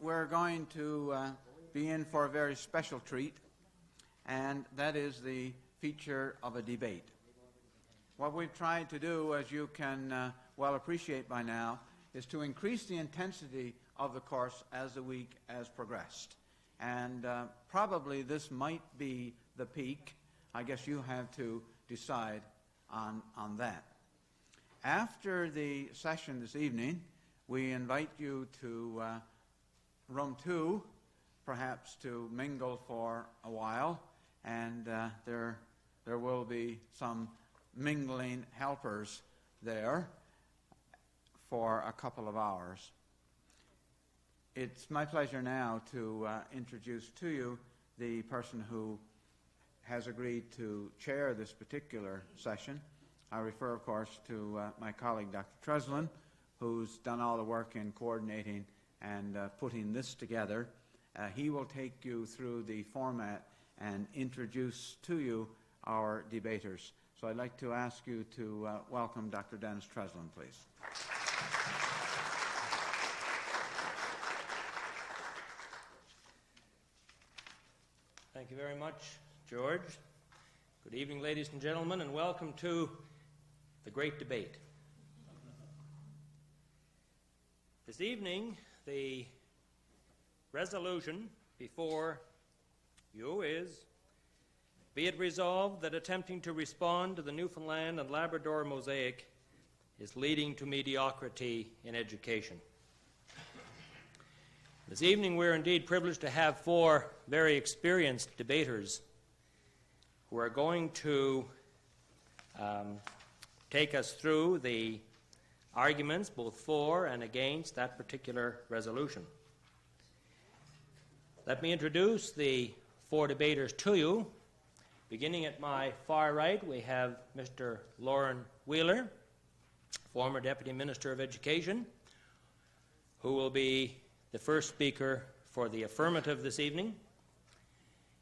we're going to be in for a very special treat, and that is the feature of a debate. What we've tried to do, as you can well appreciate by now, is to increase the intensity of the course as the week has progressed. And probably this might be the peak. I guess you have to decide on that. After the session this evening, we invite you to room 2, perhaps to mingle for a while, and there will be some mingling helpers there for a couple of hours. It's my pleasure now to introduce to you the person who has agreed to chair this particular session. I refer, of course, to my colleague, Dr. Treslin, who's done all the work in coordinating and putting this together. He will take you through the format and introduce to you our debaters. So I'd like to ask you to welcome Dr. Dennis Treslin, please. Thank you very much, George. Good evening, ladies and gentlemen, and welcome to the great debate. This evening, the resolution before you is, be it resolved that attempting to respond to the Newfoundland and Labrador mosaic is leading to mediocrity in education. This evening, we're indeed privileged to have 4 very experienced debaters who are going to take us through the arguments both for and against that particular resolution. Let me introduce the 4 debaters to you. Beginning at my far right, we have Mr. Lauren Wheeler, former Deputy Minister of Education, who will be the first speaker for the affirmative this evening.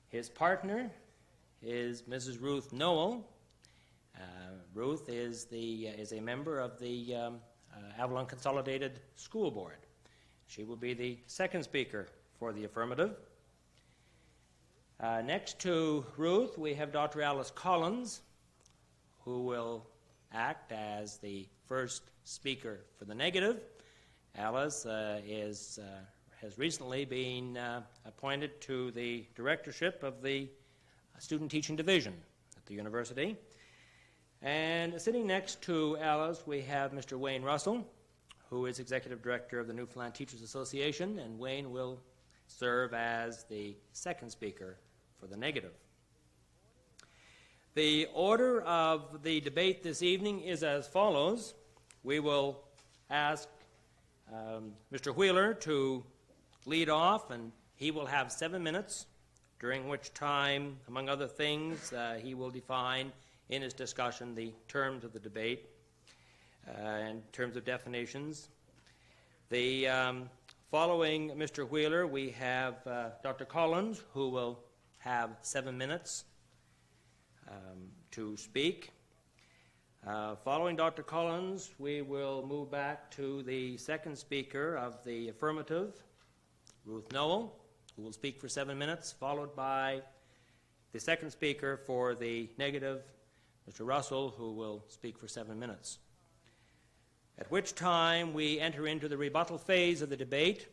His partner is Mrs. Ruth Noel. Ruth is a member of the Avalon Consolidated School Board. She will be the second speaker for the affirmative. Next to Ruth, we have Dr. Alice Collins, who will act as the first speaker for the negative. Alice has recently been appointed to the directorship of the Student Teaching Division at the university. And sitting next to Alice, we have Mr. Wayne Russell, who is Executive Director of the Newfoundland Teachers Association, and Wayne will serve as the second speaker for the negative. The order of the debate this evening is as follows. We will ask Mr. Wheeler to lead off, and he will have 7 minutes, during which time, among other things, he will define in his discussion the terms of the debate in terms of definitions. Following Mr. Wheeler, we have Dr. Collins, who will have 7 minutes to speak. Following Dr. Collins, we will move back to the second speaker of the affirmative, Ruth Noel, who will speak for 7 minutes, followed by the second speaker for the negative, Mr. Russell, who will speak for 7 minutes. At which time we enter into the rebuttal phase of the debate,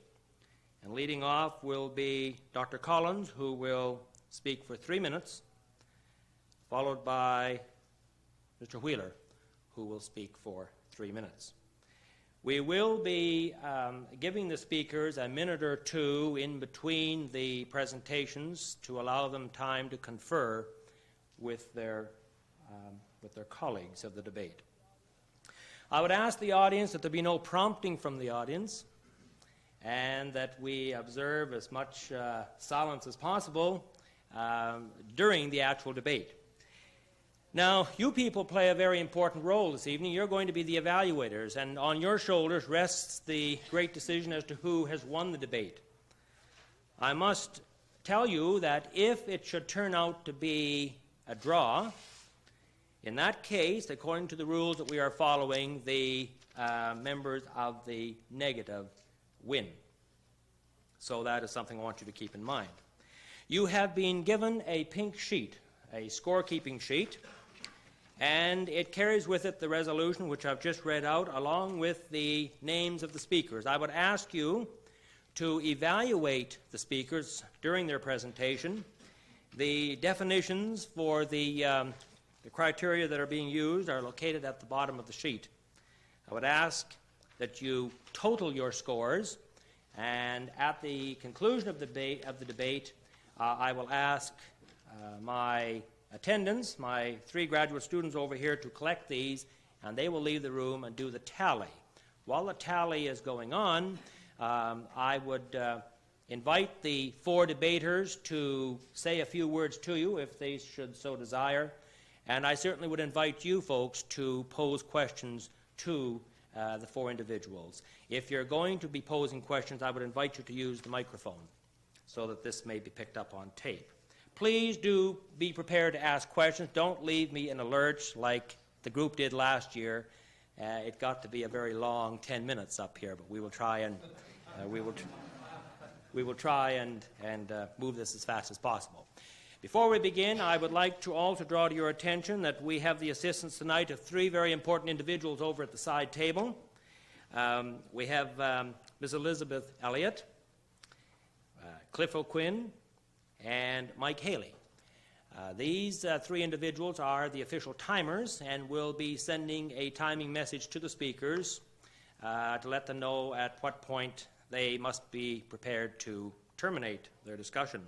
and leading off will be Dr. Collins, who will speak for 3 minutes, followed by Mr. Wheeler, who will speak for 3 minutes. We will be giving the speakers a minute or two in between the presentations to allow them time to confer with their colleagues of the debate. I would ask the audience that there be no prompting from the audience and that we observe as much silence as possible during the actual debate. Now, you people play a very important role this evening. You're going to be the evaluators, and on your shoulders rests the great decision as to who has won the debate. I must tell you that if it should turn out to be a draw, in that case, according to the rules that we are following, the members of the negative win. So that is something I want you to keep in mind. You have been given a pink sheet, a scorekeeping sheet, and it carries with it the resolution which I've just read out, along with the names of the speakers. I would ask you to evaluate the speakers during their presentation. The definitions for the criteria that are being used are located at the bottom of the sheet. I would ask that you total your scores, and at the conclusion of the debate, I will ask my attendants, my 3 graduate students over here, to collect these, and they will leave the room and do the tally. While the tally is going on, I would invite the 4 debaters to say a few words to you if they should so desire, and I certainly would invite you folks to pose questions to the 4 individuals. If you're going to be posing questions, I would invite you to use the microphone so that this may be picked up on tape. Please do be prepared to ask questions. Don't leave me in a lurch like the group did last year. It got to be a very long 10 minutes up here, but we will try and move this as fast as possible. Before we begin, I would like to also draw to your attention that we have the assistance tonight of 3 very important individuals over at the side table. We have Ms. Elizabeth Elliott, Cliff O'Quinn, and Mike Haley. These 3 individuals are the official timers and will be sending a timing message to the speakers to let them know at what point they must be prepared to terminate their discussion.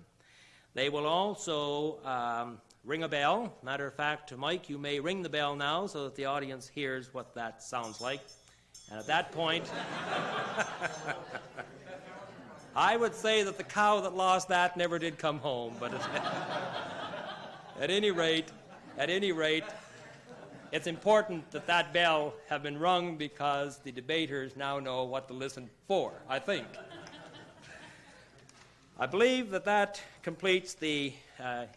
They will also ring a bell. Matter of fact, Mike, you may ring the bell now so that the audience hears what that sounds like. And at that point, I would say that the cow that lost that never did come home. But at any rate, it's important that that bell have been rung because the debaters now know what to listen for, I think. I believe that that completes the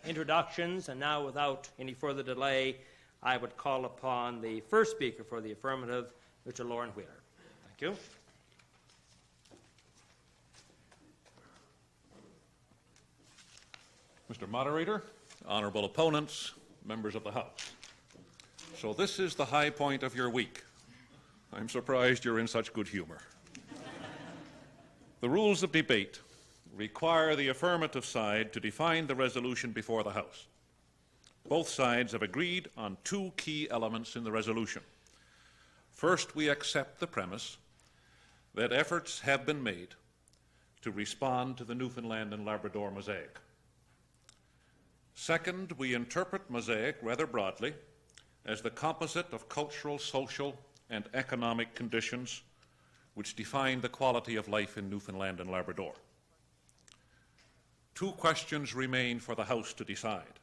introductions, and now without any further delay, I would call upon the first speaker for the affirmative, Mr. Lauren Wheeler. Thank you. Mr. Moderator, honorable opponents, members of the House. So this is the high point of your week. I'm surprised you're in such good humor. The rules of debate require the affirmative side to define the resolution before the House. Both sides have agreed on 2 key elements in the resolution. First, we accept the premise that efforts have been made to respond to the Newfoundland and Labrador mosaic. Second, we interpret mosaic rather broadly as the composite of cultural, social, and economic conditions which define the quality of life in Newfoundland and Labrador. 2 questions remain for the House to decide.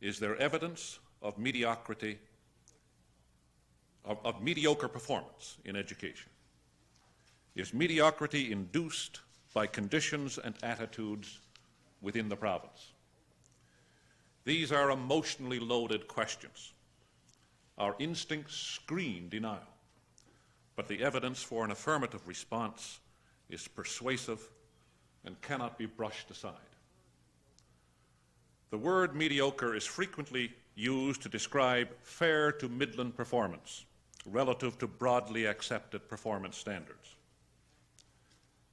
Is there evidence of mediocrity, of mediocre performance in education? Is mediocrity induced by conditions and attitudes within the province? These are emotionally loaded questions. Our instincts screen denial, but the evidence for an affirmative response is persuasive and cannot be brushed aside. The word mediocre is frequently used to describe fair to midland performance relative to broadly accepted performance standards.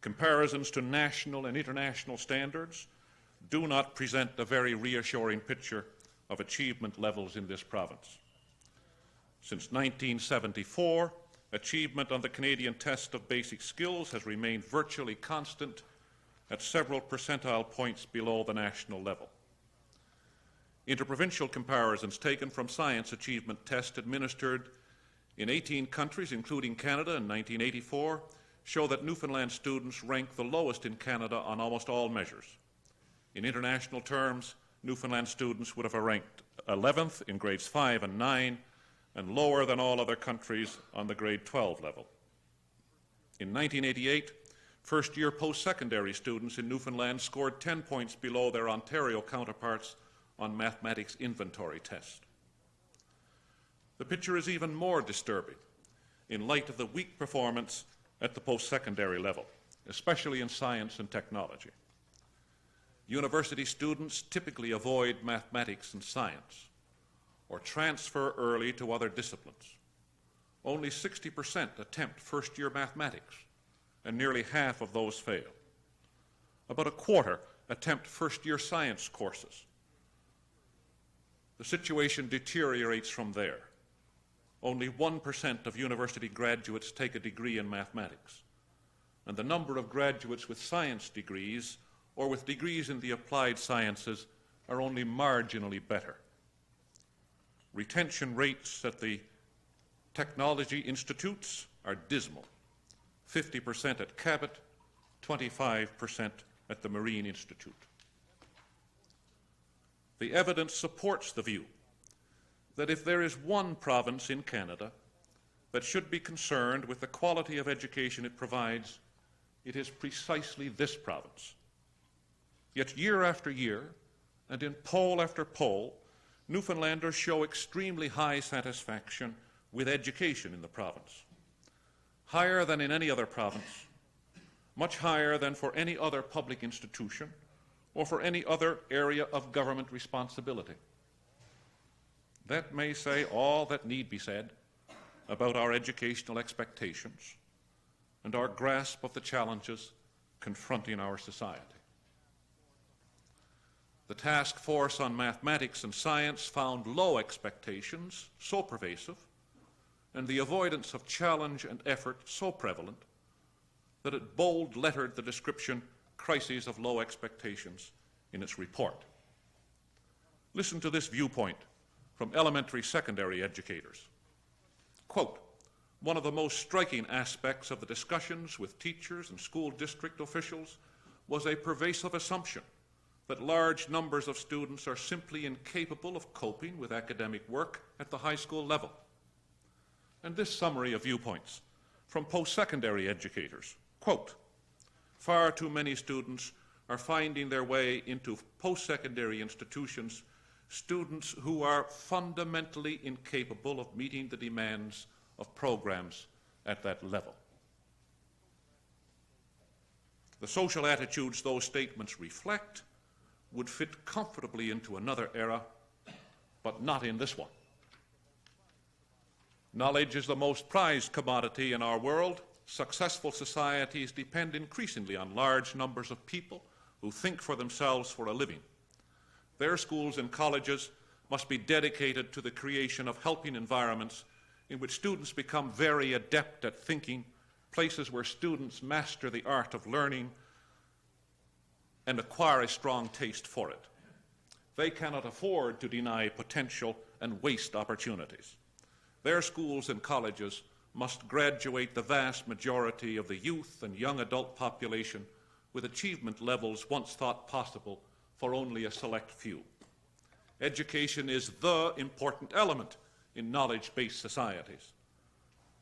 Comparisons to national and international standards do not present a very reassuring picture of achievement levels in this province. Since 1974, achievement on the Canadian Test of Basic Skills has remained virtually constant at several percentile points below the national level. Interprovincial comparisons taken from science achievement tests administered in 18 countries, including Canada in 1984, show that Newfoundland students rank the lowest in Canada on almost all measures. In international terms, Newfoundland students would have ranked 11th in grades 5 and 9 and lower than all other countries on the grade 12 level. In 1988, first-year post-secondary students in Newfoundland scored 10 points below their Ontario counterparts on mathematics inventory test. The picture is even more disturbing in light of the weak performance at the post-secondary level. especially in science and technology. University students typically avoid mathematics and science or transfer early to other disciplines. Only 60% attempt first-year mathematics, and nearly half of those fail. About a quarter attempt first-year science courses. The situation deteriorates from there. Only 1% of university graduates take a degree in mathematics, and the number of graduates with science degrees or with degrees in the applied sciences are only marginally better. Retention rates at the technology institutes are dismal. 50% at Cabot, 25% at the Marine Institute. The evidence supports the view that if there is one province in Canada that should be concerned with the quality of education it provides, it is precisely this province. Yet year after year, and in poll after poll, Newfoundlanders show extremely high satisfaction with education in the province. Higher than in any other province, much higher than for any other public institution or for any other area of government responsibility. That may say all that need be said about our educational expectations and our grasp of the challenges confronting our society. The task force on mathematics and science found low expectations so pervasive and the avoidance of challenge and effort so prevalent that it bold-lettered the description "crises of low expectations" in its report. Listen to this viewpoint from elementary secondary educators. Quote, "One of the most striking aspects of the discussions with teachers and school district officials was a pervasive assumption that large numbers of students are simply incapable of coping with academic work at the high school level." And this summary of viewpoints from post-secondary educators, quote, "Far too many students are finding their way into post-secondary institutions, students who are fundamentally incapable of meeting the demands of programs at that level." The social attitudes those statements reflect would fit comfortably into another era, but not in this one. Knowledge is the most prized commodity in our world. Successful societies depend increasingly on large numbers of people who think for themselves for a living. Their schools and colleges must be dedicated to the creation of helping environments in which students become very adept at thinking, places where students master the art of learning and acquire a strong taste for it. They cannot afford to deny potential and waste opportunities. Their schools and colleges must graduate the vast majority of the youth and young adult population with achievement levels once thought possible for only a select few. Education is the important element in knowledge-based societies.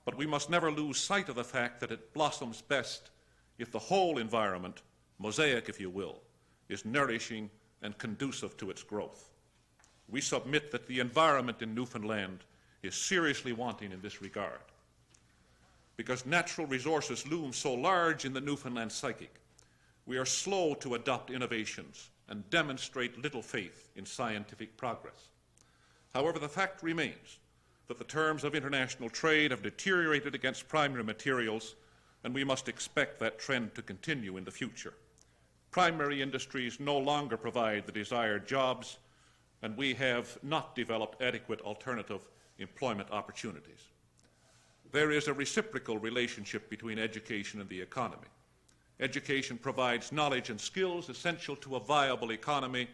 But we must never lose sight of the fact that it blossoms best if the whole environment, mosaic if you will, is nourishing and conducive to its growth. We submit that the environment in Newfoundland is seriously wanting in this regard. Because natural resources loom so large in the Newfoundland psychic, we are slow to adopt innovations and demonstrate little faith in scientific progress. However, the fact remains that the terms of international trade have deteriorated against primary materials, and we must expect that trend to continue in the future. Primary industries no longer provide the desired jobs, and we have not developed adequate alternative employment opportunities. There is a reciprocal relationship between education and the economy. Education provides knowledge and skills essential to a viable economy.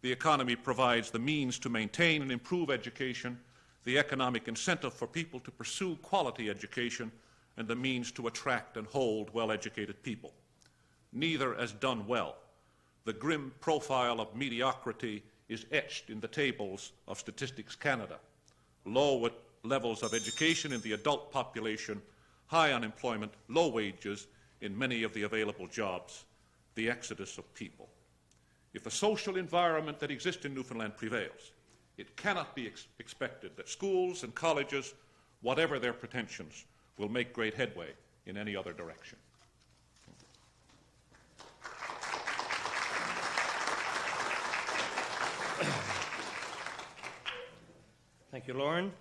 The economy provides the means to maintain and improve education, the economic incentive for people to pursue quality education, and the means to attract and hold well-educated people. Neither has done well. The grim profile of mediocrity is etched in the tables of Statistics Canada. Low levels of education in the adult population, high unemployment, low wages in many of the available jobs, the exodus of people. If the social environment that exists in Newfoundland prevails, it cannot be expected that schools and colleges, whatever their pretensions, will make great headway in any other direction. Thank you, Lauren.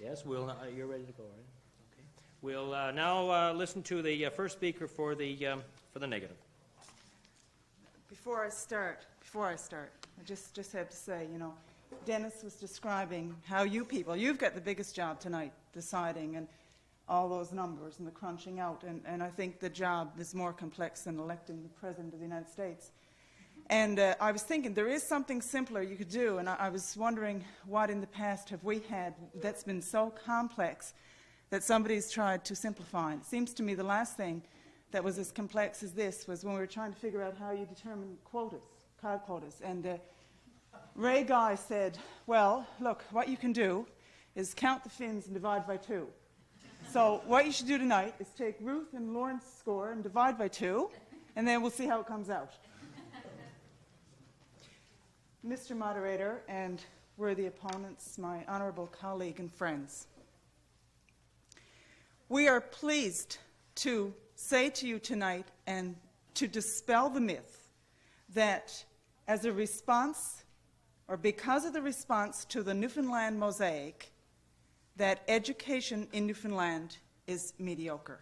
Yes, you're ready to go, right? Okay. We'll now listen to the first speaker for the negative. Before I start, I just have to say, Dennis was describing how you've got the biggest job tonight, deciding and all those numbers and the crunching out, and I think the job is more complex than electing the President of the United States. And I was thinking there is something simpler you could do, and I was wondering what in the past have we had that's been so complex that somebody's tried to simplify. It seems to me the last thing that was as complex as this was when we were trying to figure out how you determine cow quotas. And Ray Guy said, well, look, what you can do is count the Finns and divide by 2. So what you should do tonight is take Ruth and Lauren's score and divide by 2, and then we'll see how it comes out. Mr. Moderator and worthy opponents, my honorable colleague and friends, we are pleased to say to you tonight and to dispel the myth that as a response or because of the response to the Newfoundland mosaic, that education in Newfoundland is mediocre.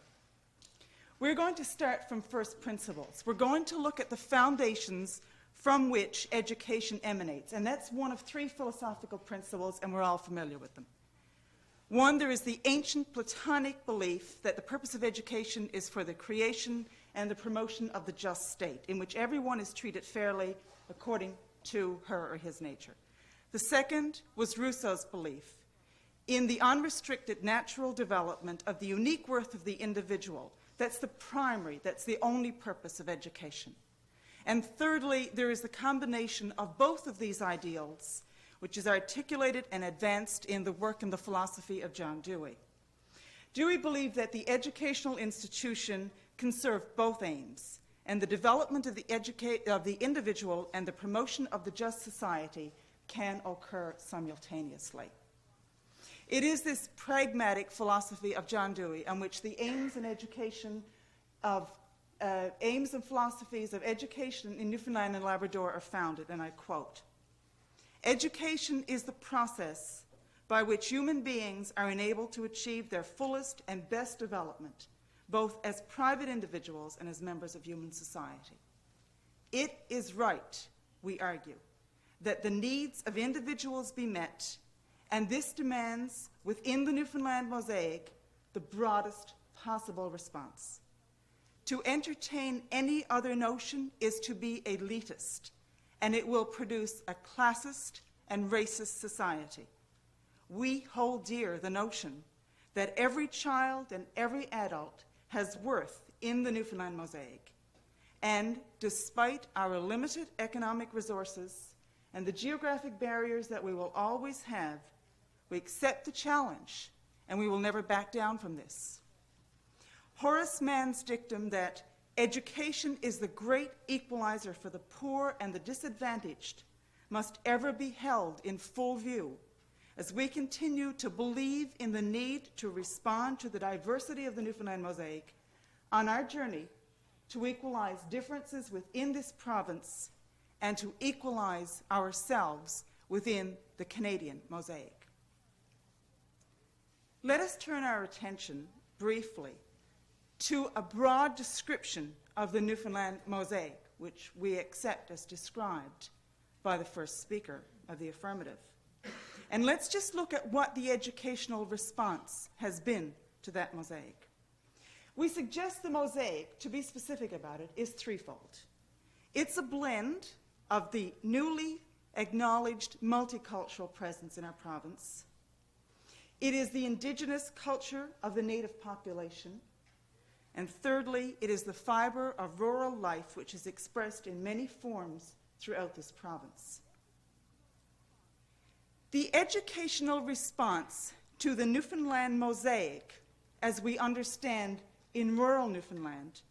We're going to start from first principles. We're going to look at the foundations from which education emanates, and that's one of 3 philosophical principles, and we're all familiar with them. One, there is the ancient Platonic belief that the purpose of education is for the creation and the promotion of the just state, in which everyone is treated fairly according to her or his nature. The second was Rousseau's belief in the unrestricted natural development of the unique worth of the individual. That's the primary, that's the only purpose of education. And thirdly, there is the combination of both of these ideals, which is articulated and advanced in the work and the philosophy of John Dewey. Dewey believed that the educational institution can serve both aims, and the development of the individual and the promotion of the just society can occur simultaneously. It is this pragmatic philosophy of John Dewey on which the aims and philosophies of education in Newfoundland and Labrador are founded, and I quote, "Education is the process by which human beings are enabled to achieve their fullest and best development, both as private individuals and as members of human society. It is right, we argue, that the needs of individuals be met, and this demands, within the Newfoundland mosaic, the broadest possible response. To entertain any other notion is to be elitist, and it will produce a classist and racist society. We hold dear the notion that every child and every adult has worth in the Newfoundland mosaic, and despite our limited economic resources and the geographic barriers that we will always have, we accept the challenge, and we will never back down from this. Horace Mann's dictum that education is the great equalizer for the poor and the disadvantaged must ever be held in full view as we continue to believe in the need to respond to the diversity of the Newfoundland mosaic on our journey to equalize differences within this province and to equalize ourselves within the Canadian mosaic. Let us turn our attention briefly to a broad description of the Newfoundland mosaic, which we accept as described by the first speaker of the affirmative. And let's just look at what the educational response has been to that mosaic. We suggest the mosaic, to be specific about it, is threefold. It's a blend of the newly acknowledged multicultural presence in our province. It is the indigenous culture of the native population. And thirdly, it is the fiber of rural life which is expressed in many forms throughout this province. The educational response to the Newfoundland mosaic, as we understand in rural Newfoundland,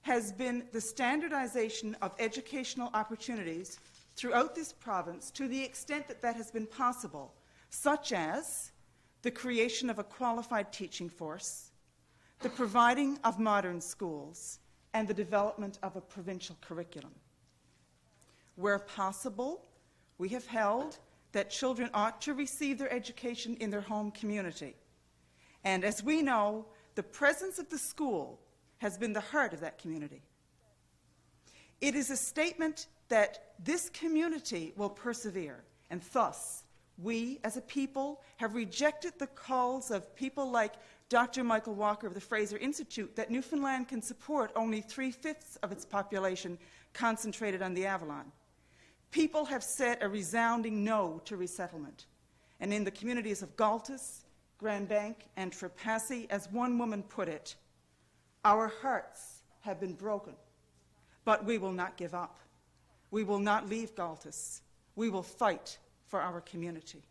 has been the standardization of educational opportunities throughout this province to the extent that that has been possible, such as the creation of a qualified teaching force, the providing of modern schools, and the development of a provincial curriculum. Where possible, we have held that children ought to receive their education in their home community. And as we know, the presence of the school has been the heart of that community. It is a statement that this community will persevere, and thus we as a people have rejected the calls of people like Dr. Michael Walker of the Fraser Institute that Newfoundland can support only 3/5 of its population concentrated on the Avalon. People have said a resounding no to resettlement. And in the communities of Galtus, Grand Bank, and Trepassey, as one woman put it, our hearts have been broken, but we will not give up. We will not leave Galtus. We will fight for our community.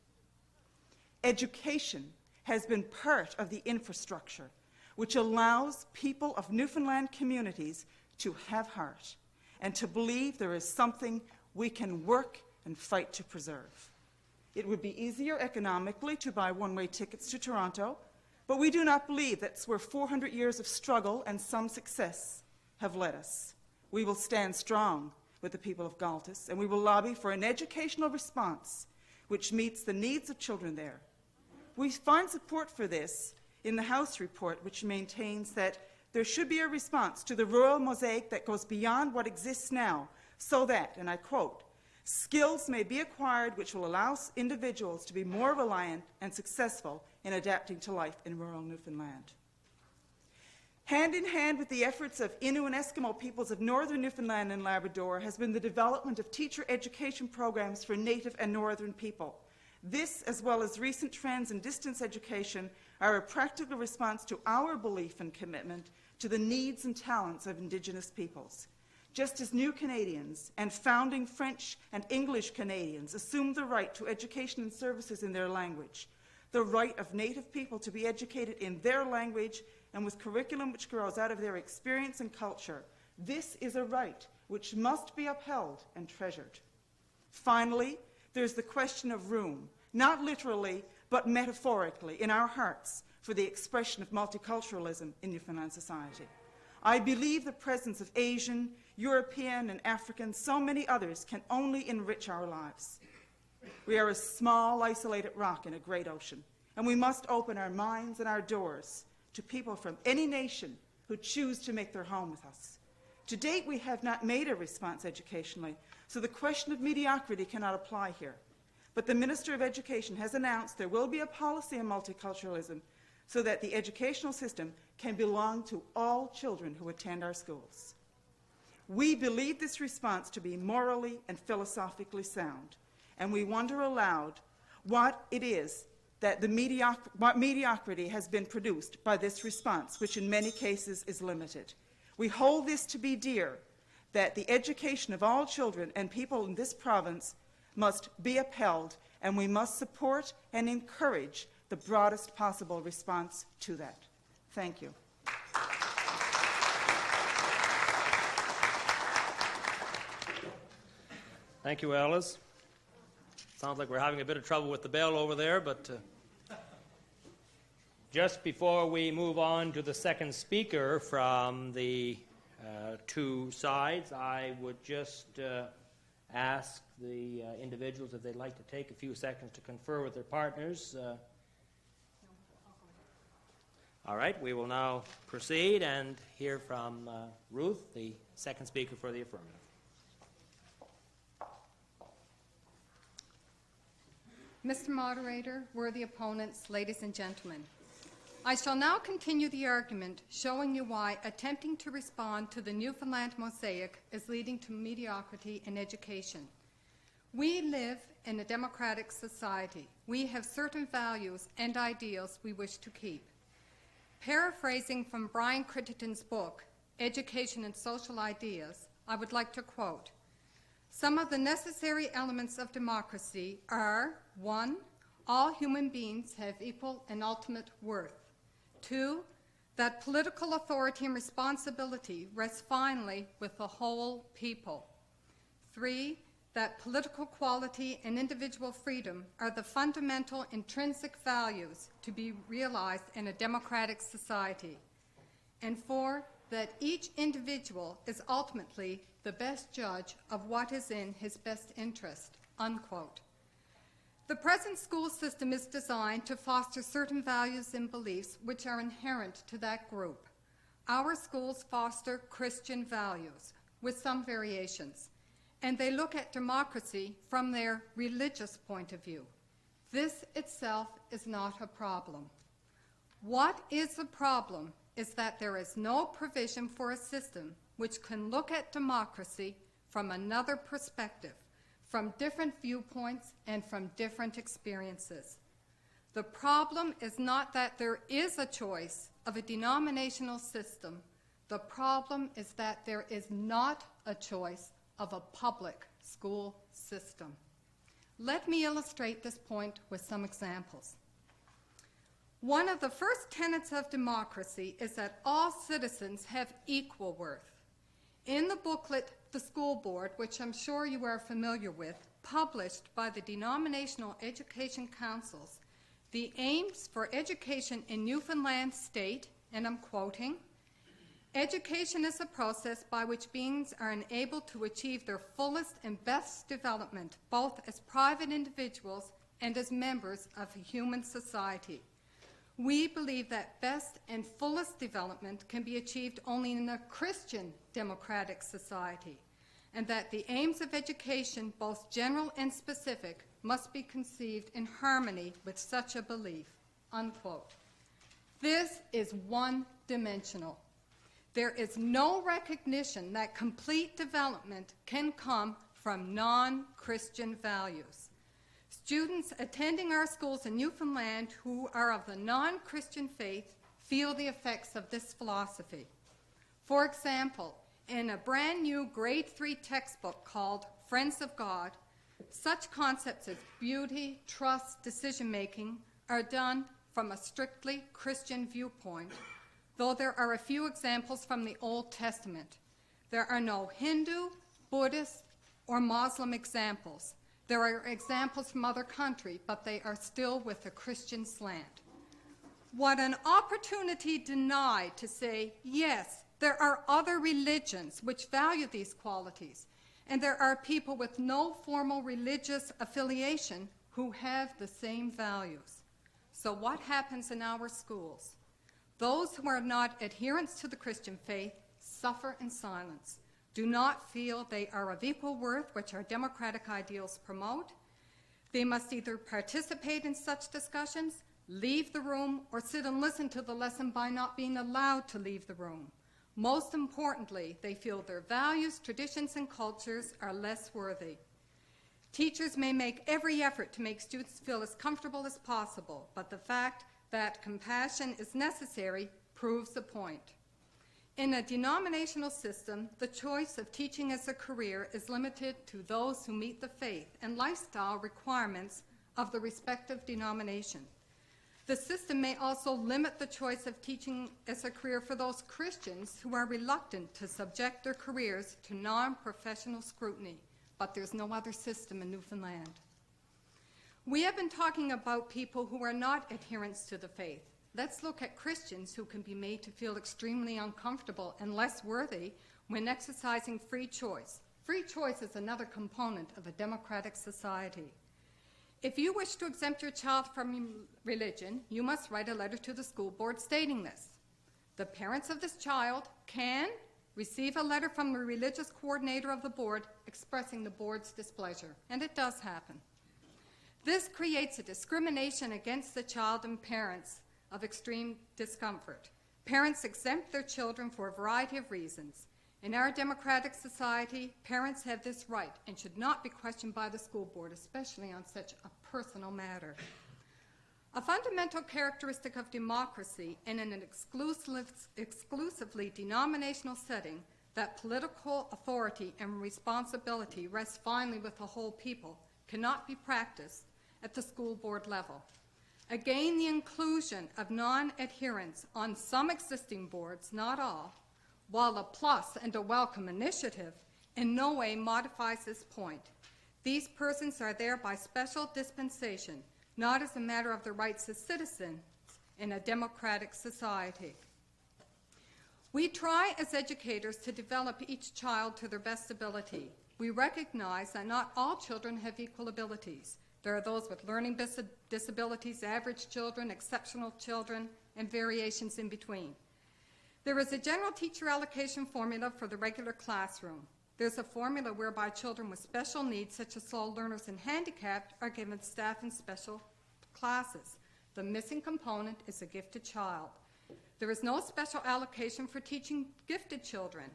Education has been part of the infrastructure which allows people of Newfoundland communities to have heart and to believe there is something we can work and fight to preserve. It would be easier economically to buy one-way tickets to Toronto, but we do not believe that's where 400 years of struggle and some success have led us. We will stand strong with the people of Galtus, and we will lobby for an educational response which meets the needs of children there. We find support for this in the House report, which maintains that there should be a response to the rural mosaic that goes beyond what exists now, so that, and I quote, skills may be acquired which will allow individuals to be more reliant and successful in adapting to life in rural Newfoundland. Hand in hand with the efforts of Innu and Eskimo peoples of northern Newfoundland and Labrador has been the development of teacher education programs for Native and northern people. This, as well as recent trends in distance education, are a practical response to our belief and commitment to the needs and talents of Indigenous peoples. Just as New Canadians and founding French and English Canadians assumed the right to education and services in their language, the right of Native people to be educated in their language and with curriculum which grows out of their experience and culture, this is a right which must be upheld and treasured. Finally, there's the question of room, not literally, but metaphorically, in our hearts for the expression of multiculturalism in Newfoundland society. I believe the presence of Asian, European, and African, so many others, can only enrich our lives. We are a small, isolated rock in a great ocean, and we must open our minds and our doors to people from any nation who choose to make their home with us. To date, we have not made a response educationally, so the question of mediocrity cannot apply here. But the Minister of Education has announced there will be a policy on multiculturalism so that the educational system can belong to all children who attend our schools. We believe this response to be morally and philosophically sound, and we wonder aloud what it is that what mediocrity has been produced by this response, which in many cases is limited. We hold this to be dear, that the education of all children and people in this province must be upheld, and we must support and encourage the broadest possible response to that. Thank you. Thank you, Alice. Sounds like we're having a bit of trouble with the bell over there, but just before we move on to the second speaker from the two sides, I would just ask the individuals if they'd like to take a few seconds to confer with their partners. All right, we will now proceed and hear from Ruth, the second speaker for the affirmative. Mr. Moderator, worthy opponents, ladies and gentlemen, I shall now continue the argument showing you why attempting to respond to the Newfoundland mosaic is leading to mediocrity in education. We live in a democratic society. We have certain values and ideals we wish to keep. Paraphrasing from Brian Crittenden book, Education and Social Ideas, I would like to quote, "Some of the necessary elements of democracy are, 1, all human beings have equal and ultimate worth. 2, that political authority and responsibility rests finally with the whole people. 3, that political quality and individual freedom are the fundamental intrinsic values to be realized in a democratic society. And 4, that each individual is ultimately the best judge of what is in his best interest, unquote. The present school system is designed to foster certain values and beliefs which are inherent to that group. Our schools foster Christian values, with some variations, and they look at democracy from their religious point of view. This itself is not a problem. What is the problem is that there is no provision for a system which can look at democracy from another perspective, from different viewpoints and from different experiences. The problem is not that there is a choice of a denominational system. The problem is that there is not a choice of a public school system. Let me illustrate this point with some examples. One of the first tenets of democracy is that all citizens have equal worth. In the booklet, The School Board, which I'm sure you are familiar with, published by the denominational education councils, the aims for education in Newfoundland state, and I'm quoting, "Education is a process by which beings are enabled to achieve their fullest and best development, both as private individuals and as members of a human society. We believe that best and fullest development can be achieved only in a Christian democratic society, and that the aims of education, both general and specific, must be conceived in harmony with such a belief," unquote. This is one-dimensional. There is no recognition that complete development can come from non-Christian values. Students attending our schools in Newfoundland who are of the non-Christian faith feel the effects of this philosophy. For example, in a brand new grade 3 textbook called Friends of God, such concepts as beauty, trust, decision-making are done from a strictly Christian viewpoint, though there are a few examples from the Old Testament. There are no Hindu, Buddhist, or Muslim examples. There are examples from other countries, but they are still with a Christian slant. What an opportunity denied to say, yes, there are other religions which value these qualities, and there are people with no formal religious affiliation who have the same values. So what happens in our schools? Those who are not adherents to the Christian faith suffer in silence, do not feel they are of equal worth, which our democratic ideals promote. They must either participate in such discussions, leave the room, or sit and listen to the lesson by not being allowed to leave the room. Most importantly, they feel their values, traditions, and cultures are less worthy. Teachers may make every effort to make students feel as comfortable as possible, but the fact that compassion is necessary proves the point. In a denominational system, the choice of teaching as a career is limited to those who meet the faith and lifestyle requirements of the respective denomination. The system may also limit the choice of teaching as a career for those Christians who are reluctant to subject their careers to non-professional scrutiny, but there's no other system in Newfoundland. We have been talking about people who are not adherents to the faith. Let's look at Christians who can be made to feel extremely uncomfortable and less worthy when exercising free choice. Free choice is another component of a democratic society. If you wish to exempt your child from religion, you must write a letter to the school board stating this. The parents of this child can receive a letter from the religious coordinator of the board expressing the board's displeasure, and it does happen. This creates a discrimination against the child and parents of extreme discomfort. Parents exempt their children for a variety of reasons. In our democratic society, parents have this right and should not be questioned by the school board, especially on such a personal matter. A fundamental characteristic of democracy in an exclusively denominational setting that political authority and responsibility rests finally with the whole people cannot be practiced at the school board level. Again, the inclusion of non-adherents on some existing boards, not all, while a plus and a welcome initiative, in no way modifies this point. These persons are there by special dispensation, not as a matter of their rights as citizens in a democratic society. We try as educators to develop each child to their best ability. We recognize that not all children have equal abilities. There are those with learning disabilities, average children, exceptional children, and variations in between. There is a general teacher allocation formula for the regular classroom. There's a formula whereby children with special needs, such as slow learners and handicapped, are given staff in special classes. The missing component is a gifted child. There is no special allocation for teaching gifted children.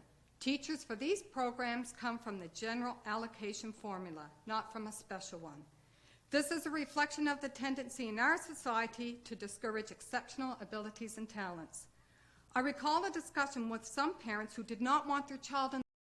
Teachers for these programs come from the general allocation formula, not from a special one. This is a reflection of the tendency in our society to discourage exceptional abilities and talents. I recall a discussion with some parents who did not want their child in